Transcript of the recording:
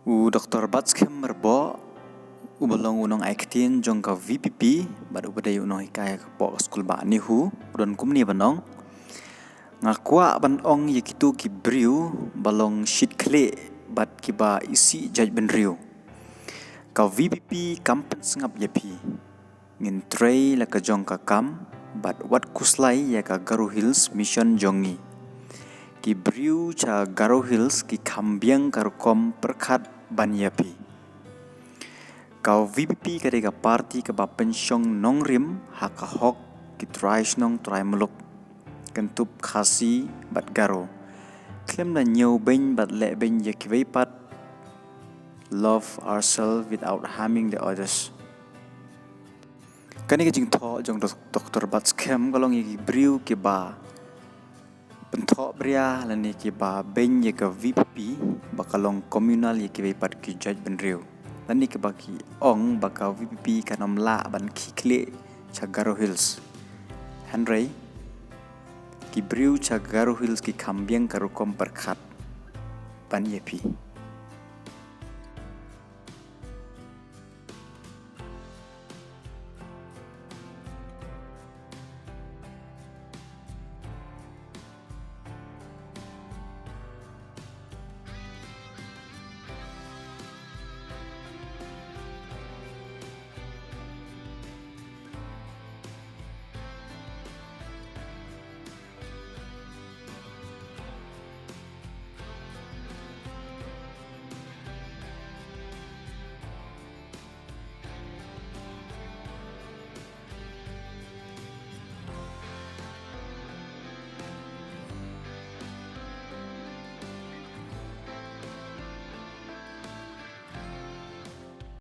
Dr. Batskhem merbo ubalong unong aiktin jong ka VPP bad ubadai unong hikaya ka po school ba ni hu don kumni banong ngakwa ban ong ye Kito ki briew balong shit kle bad kiba isih Jaitbynriew ka VPP kampen sengap yapi ngin tray la ka jong ka kham bad wat kuslai ya ka Garo Hills mission jongi ki briew cha Garo Hills ki kham biang ka rukom pyrkhat ban yapi kau VPP kadega parti ke ba pensyong nong rim haka hok ki try nong try meluk kentup khasi bat Garo klem na nyau ben bat le ben ye kiweipat love ourselves without harming the others kani ke jing tho jong Dr. Batskhem galong ye briew ke ba penthok bria lani ke ba ben ye ka VPP bakalong communal ye kiweipat ki Jaitbynriew lani ke baki ong baka VPP kanom la ban kikle cha Garo Hills Henry ki briew cha Garo Hills ki kham biang ka rukom pyrkhat ban yepi